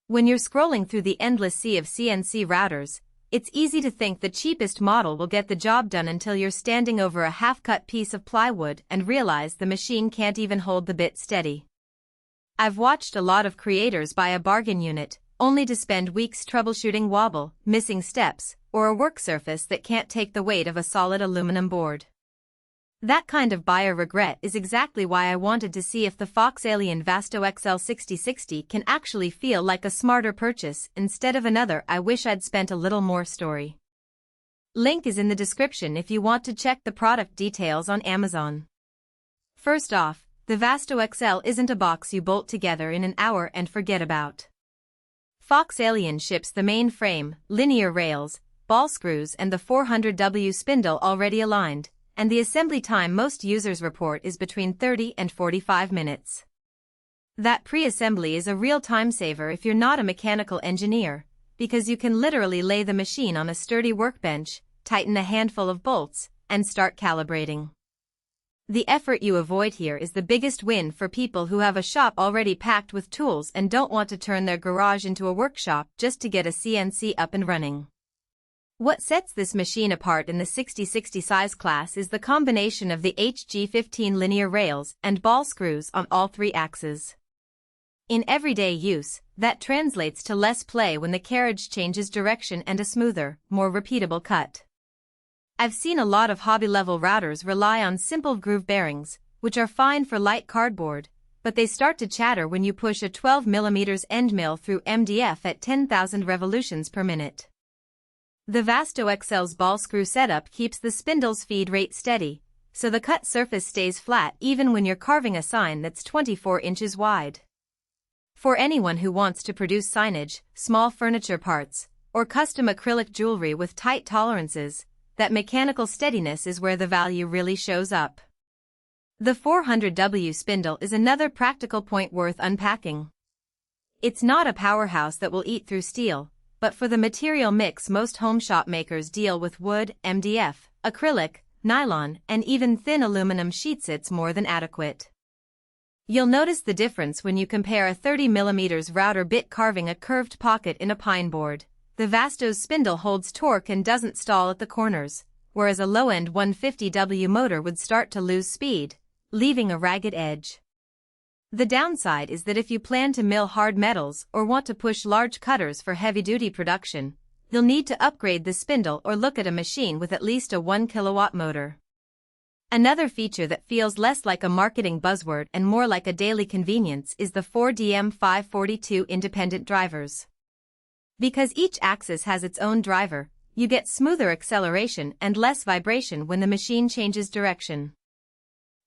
When you're scrolling through the endless sea of CNC routers, it's easy to think the cheapest model will get the job done until you're standing over a half-cut piece of plywood and realize the machine can't even hold the bit steady. I've watched a lot of creators buy a bargain unit, only to spend weeks troubleshooting wobble, missing steps, or a work surface that can't take the weight of a solid aluminum board. That kind of buyer regret is exactly why I wanted to see if the FoxAlien Vasto XL6060 can actually feel like a smarter purchase instead of another "I wish I'd spent a little more" story. Link is in the description if you want to check the product details on Amazon. First off, the Vasto XL isn't a box you bolt together in an hour and forget about. FoxAlien ships the main frame, linear rails, ball screws and the 400W spindle already aligned, and the assembly time most users report is between 30 and 45 minutes. That pre-assembly is a real time saver if you're not a mechanical engineer, because you can literally lay the machine on a sturdy workbench, tighten a handful of bolts, and start calibrating. The effort you avoid here is the biggest win for people who have a shop already packed with tools and don't want to turn their garage into a workshop just to get a CNC up and running. What sets this machine apart in the 6060 size class is the combination of the HG15 linear rails and ball screws on all three axes. In everyday use, that translates to less play when the carriage changes direction and a smoother, more repeatable cut. I've seen a lot of hobby-level routers rely on simple groove bearings, which are fine for light cardboard, but they start to chatter when you push a 12mm end mill through MDF at 10,000 revolutions per minute. The Vasto XL's ball screw setup keeps the spindle's feed rate steady, so the cut surface stays flat even when you're carving a sign that's 24 inches wide. For anyone who wants to produce signage, small furniture parts, or custom acrylic jewelry with tight tolerances, that mechanical steadiness is where the value really shows up. The 400W spindle is another practical point worth unpacking. It's not a powerhouse that will eat through steel, but for the material mix most home shop makers deal with wood, MDF, acrylic, nylon, and even thin aluminum sheets, it's more than adequate. You'll notice the difference when you compare a 30mm router bit carving a curved pocket in a pine board. The Vasto's spindle holds torque and doesn't stall at the corners, whereas a low-end 150W motor would start to lose speed, leaving a ragged edge. The downside is that if you plan to mill hard metals or want to push large cutters for heavy-duty production, you'll need to upgrade the spindle or look at a machine with at least a 1 kW motor. Another feature that feels less like a marketing buzzword and more like a daily convenience is the 4DM542 independent drivers. Because each axis has its own driver, you get smoother acceleration and less vibration when the machine changes direction.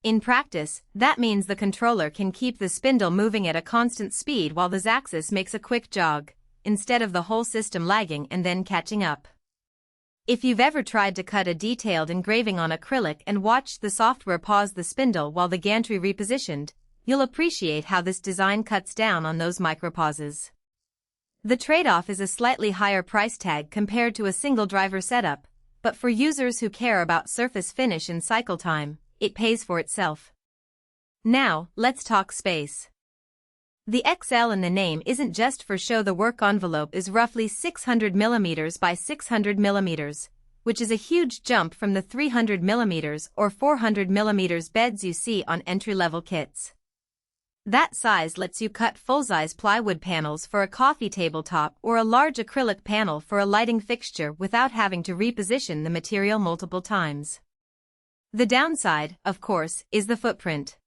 In practice, that means the controller can keep the spindle moving at a constant speed while the Z-axis makes a quick jog, instead of the whole system lagging and then catching up. If you've ever tried to cut a detailed engraving on acrylic and watched the software pause the spindle while the gantry repositioned, you'll appreciate how this design cuts down on those micropauses. The trade-off is a slightly higher price tag compared to a single driver setup, but for users who care about surface finish and cycle time, it pays for itself. Now, let's talk space. The XL in the name isn't just for show. The work envelope is roughly 600mm by 600mm, which is a huge jump from the 300mm or 400mm beds you see on entry-level kits. That size lets you cut full-size plywood panels for a coffee tabletop or a large acrylic panel for a lighting fixture without having to reposition the material multiple times. The downside, of course, is the footprint.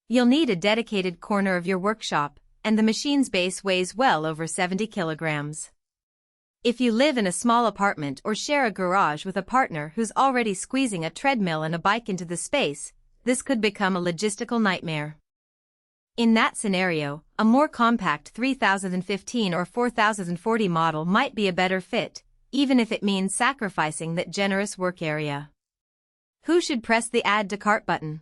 You'll need a dedicated corner of your workshop, and the machine's base weighs well over 70 kilograms. If you live in a small apartment or share a garage with a partner who's already squeezing a treadmill and a bike into the space, this could become a logistical nightmare. In that scenario, a more compact 3015 or 4040 model might be a better fit, even if it means sacrificing that generous work area. Who should press the Add to Cart button?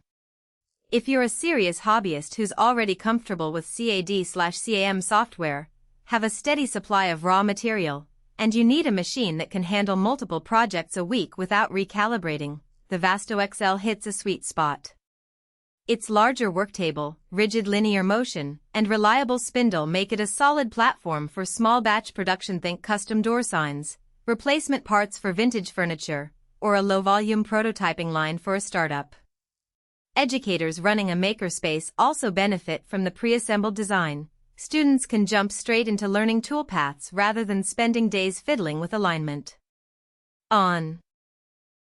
If you're a serious hobbyist who's already comfortable with CAD/CAM software, have a steady supply of raw material, and you need a machine that can handle multiple projects a week without recalibrating, the Vasto XL hits a sweet spot. Its larger worktable, rigid linear motion, and reliable spindle make it a solid platform for small batch production. Think custom door signs, replacement parts for vintage furniture, or a low-volume prototyping line for a startup. Educators running a makerspace also benefit from the pre-assembled design. Students can jump straight into learning toolpaths rather than spending days fiddling with alignment. On